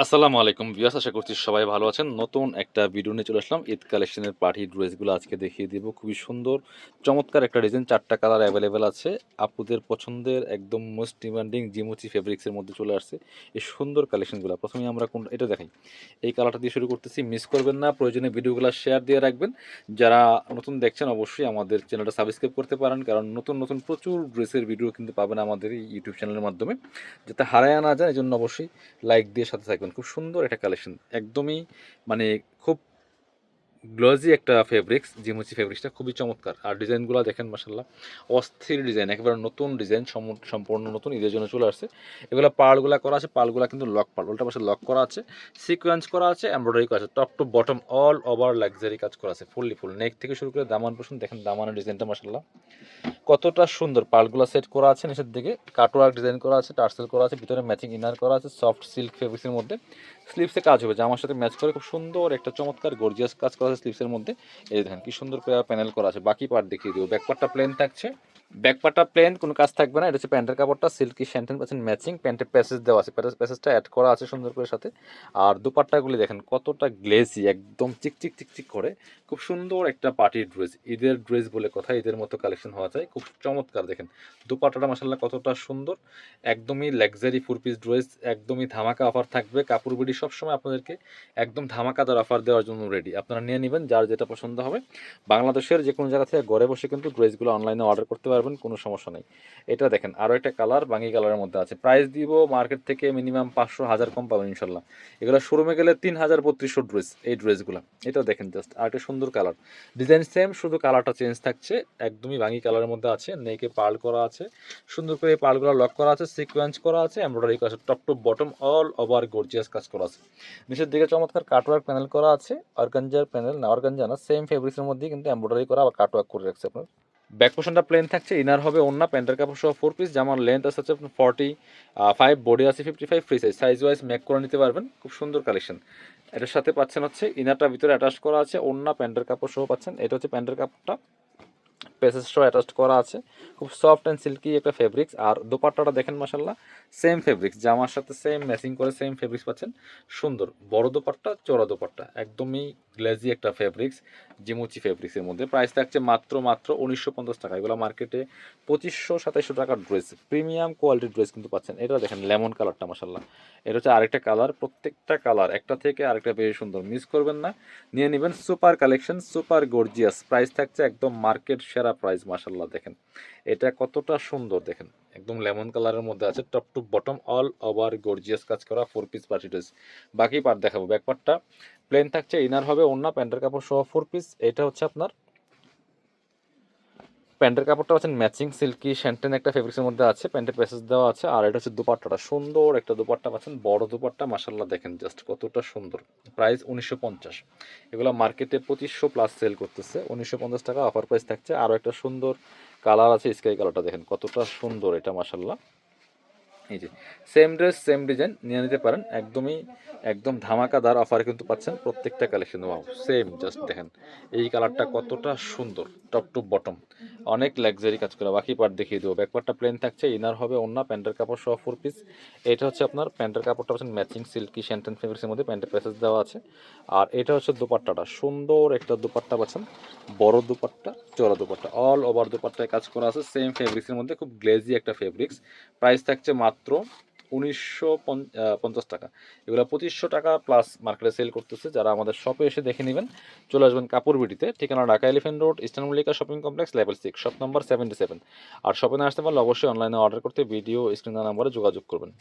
আসসালামু আলাইকুম ভিউয়ার্স, আশা করছি সবাই ভালো আছেন। নতুন একটা ভিডিও নিয়ে চলে আসলাম। ঈদ কালেকশনের পার্টি ড্রেসগুলো আজকে দেখিয়ে দিব। খুবই সুন্দর চমৎকার একটা ডিজাইন, ৪টা কালার অ্যাভেলেবেল আছে। আপুদের পছন্দের একদম মোস্ট ডিমান্ডিং জিমুচি ফেব্রিক্সের মধ্যে চলে আসছে এই সুন্দর কালেকশনগুলো। প্রথমেই আমরা কোন এটা দেখাই, এই কালারটা দিয়ে শুরু করতেছি। মিস করবেন না, প্রয়োজনে ভিডিওগুলো শেয়ার দিয়ে রাখবেন। যারা নতুন দেখছেন অবশ্যই আমাদের চ্যানেলটা সাবস্ক্রাইব করতে পারেন, কারণ নতুন নতুন প্রচুর ড্রেসের ভিডিও কিন্তু পাবেন আমাদের এই ইউটিউব চ্যানেলের মাধ্যমে, যাতে হারায় না যায়। এই জন্য অবশ্যই লাইক দিয়ে সাথে থাকবেন। খুব সুন্দর একটা কালেকশন, একদমই মানে খুব গ্লজি একটা ফেব্রিক্স, জিমুচি ফেব্রিক্সটা খুবই চমৎকার। আর ডিজাইনগুলো দেখেন মাসাল্লাহ, অস্থির ডিজাইন, একেবারে নতুন ডিজাইন, সম্পূর্ণ নতুন, ঈদের জন্য চলে আসছে। এগুলো পার্লগুলা করা আছে, পার্লগুলা কিন্তু লক পার্ল, উল্টা পাশে লক করা আছে, সিকোয়েন্স করা আছে, এমব্রয়ডারি করা আছে, top to bottom all over luxury কাজ করা আছে, ফুললি ফুল নেক থেকে শুরু করে দামান পর্যন্ত দেখেন। দামানের ডিজাইনটা মাসাল্লাহ কতটা সুন্দর, পার্লগুলো সেট করা আছে, নিচের দিকে কাটওয়ার্ক ডিজাইন করা আছে, টার্সেল করা আছে, ভিতরে ম্যাচিং ইনার করা আছে, সফট সিল্ক ফেব্রিক্সের মধ্যে। স্লিভসে কাজ হবে, জামার সাথে ম্যাচ করে খুব সুন্দর একটা চমৎকার গর্জিয়াস কাজ করা আছে স্লিভসের মধ্যে। এই দেখেন কি সুন্দর করে প্যানেল করা আছে। বাকি পার্ট দেখিয়ে দিব। ব্যাকপার্টটা প্লেন থাকছে, ব্যাকপার্টটা প্লেন, কোনো কাজ থাকবে না। এটা হচ্ছে প্যান্টের কাপড়টা, সিল্কি শ্যান্টেন পাচ্ছেন ম্যাচিং, প্যান্টের প্যাসেজ দেওয়া আছে, প্যাসেজটা অ্যাড করা আছে সুন্দর করে সাথে। আর দুপাট্টাগুলি দেখেন কতটা গ্লেসি, একদম চিকচিক চিকচিক করে। খুব সুন্দর একটা পার্টির ড্রেস, ঈদের ড্রেস বলে কথা, ঈদের মতো কালেকশন হওয়া যায়। খুব চমৎকার দেখেন দুপাট্টাটা মাসাল্লাহ কতটা সুন্দর, একদমই লাক্সারি ফোর পিস ড্রেস, একদমই ধামাকা অফার থাকবে। কাপড় বিডি সবসময় আপনাদেরকে একদম ধামাকাদার অফার দেওয়ার জন্য রেডি। আপনারা নিয়ে নেবেন যার যেটা পছন্দ হবে। বাংলাদেশের যে কোনো জায়গা থেকে ঘরে বসে কিন্তু ড্রেসগুলো অনলাইনে অর্ডার করতে পারবেন, কোনো সমস্যা নেই। এটা দেখেন আরও একটা কালার, বাঙ্গি কালারের মধ্যে আছে। প্রাইস দিব মার্কেট থেকে মিনিমাম 500-1000 কম পাবেন ইনশাল্লাহ। এগুলো শোরুমে গেলে 3000-3200 ড্রেস এই ড্রেসগুলো। এটা দেখেন জাস্ট আর একটা সুন্দর কালার, ডিজাইন সেম, শুধু কালারটা চেঞ্জ থাকছে। একদমই বাঙ্গি কালারের মধ্যে আছে, নেকে পার্ল করা আছে, সুন্দর করে এই পার্লগুলো লক করা আছে, সিকোয়েন্স করা আছে, এমব্রয়ডারি করা আছে, top to bottom all over gorgeous কাজ করা আছে। নিচের দিকে চমৎকার কাটওয়ার্ক প্যানেল করা আছে, অর্গানজার প্যানেল না, অর্গানজা না, সেম ফেব্রিক্সের মধ্যেই কিন্তু এমব্রয়ডারি করা বা কাটওয়ার্ক করে রাখছে আপনার। ব্যাক পোর্শনটা প্লেন থাকছে, ইনার হবে ওন্না, প্যান্টের কাপড় সহ ফোর পিস, জামার লেন্থ আছে হচ্ছে আপনার 45, বডি আছে 55, ফ্রি সাইজ ওয়াইজ মেক করে নিতে পারবেন। খুব সুন্দর কালেকশন। এটার সাথে পাচ্ছেন হচ্ছে ইনারটা ভিতরে অ্যাটাচ করা আছে, ওন্না প্যান্টের কাপড় সহ পাচ্ছেন। এটা হচ্ছে প্যান্টের কাপড়টা, প্যাসেজটাও অ্যাটাচড করা আছে, খুব সফট অ্যান্ড সিল্কি একটা ফেব্রিক্স। আর দোপাট্টাটা দেখেন মাসাল্লাহ সেম ফেব্রিক্স, জামার সাথে সেম ম্যাচিং করে সেম ফেব্রিক্স পাচ্ছেন। সুন্দর বড় দোপাট্টা, চওড়া দোপাট্টা, একদমই গ্লেজি একটা ফেব্রিক্স, জিমুচি ফেব্রিক্সের মধ্যে। প্রাইস থাকছে মাত্র 1950 টাকা। এগুলো মার্কেটে 2500-2700 টাকার ড্রেস, প্রিমিয়াম কোয়ালিটির ড্রেস কিন্তু পাচ্ছেন। এটা দেখেন লেমন কালারটা মাসাল্লাহ, এটা হচ্ছে আরেকটা কালার, প্রত্যেকটা কালার একটা থেকে আরেকটা বেশি সুন্দর, মিস করবেন না, নিয়ে নেবেন। Super collection, super gorgeous, price থাকছে একদম মার্কেট সেরা প্রাইস মাশাল্লাহ। দেখেন এটা কতটা সুন্দর, দেখেন একদম লেমন কালারের মধ্যে আছে, top to bottom all over gorgeous কাজ করা ফোর পিস পার্টি ড্রেস। বাকি পার্ট দেখাবো। ব্যাক পার্টটা প্লেন থাকছে, ইনার হবে ওন্না, প্যান্টের কাপড় সহ ফোর পিস। এটা হচ্ছে আপনার প্যান্টের কাপড়টা পাচ্ছেন ম্যাচিং, সিল্কি শ্যান্টেন একটা ফেব্রিক্সের মধ্যে আছে, প্যান্টের প্যাসেজ দেওয়া আছে। আর এটা হচ্ছে দুপাট্টাটা, সুন্দর একটা দুপাট্টা পাচ্ছেন, বড় দুপাট্টা মাশাল্লাহ। দেখেন জাস্ট কতটা সুন্দর। প্রাইস 1950। এগুলো মার্কেটে 2500 প্লাস সেল করতেছে, 1950 টাকা অফার প্রাইস থাকছে। আরও একটা সুন্দর কালার আছে, স্কাই কালারটা দেখেন কতটা সুন্দর, এটা মাশাল্লাহ। এই যে সেম ড্রেস সেম ডিজাইন, নিয়ে নিতে পারেন। একদমই একদম ধামাকাদার অফার কিন্তু পাচ্ছেন প্রত্যেকটা কালেকশন। ওয়াও সেম, জাস্ট দেখেন এই কালারটা কতটা সুন্দর, টপ টু বটম অনেক লাক্সারি কাজ করা। বাকি পার্ট দেখিয়ে দেবো। ব্যাকপার্টটা প্লেন থাকছে, ইনার হবে ওন্না, প্যান্টের কাপড় সহ ফোর পিস। এটা হচ্ছে আপনার প্যান্টের কাপড়টা পাচ্ছেন ম্যাচিং, সিল্কি শ্যান্টেন ফেব্রিক্সের মধ্যে, প্যান্টের প্যাসেজ দেওয়া আছে। আর এটা হচ্ছে দুপাট্টাটা, সুন্দর একটা দুপাট্টা পাচ্ছেন, বড় দুপাট্টা, চওড়া দুপাট্টা, অল ওভার দুপাট্টায় কাজ করা আছে সেম ফেব্রিক্সের মধ্যে, খুব গ্লেজি একটা ফেব্রিক্স। প্রাইস থাকছে মাত্র 1950 টাকা। এগুলো 2500 টাকা প্লাস মার্কেটে সেল করতেছে। যারা আমাদের শপে এসে দেখে নেবেন, চলে আসবেন কাপড় বিডিতে, ঠিকানা Dhaka elephant road, eastern Mallika shopping complex, level 6, shop number 77। আর শপে না আসতে পারলে অবশ্যই অনলাইনে অর্ডার করতে ভিডিও স্ক্রিন নাম্বারে যোগাযোগ করবেন।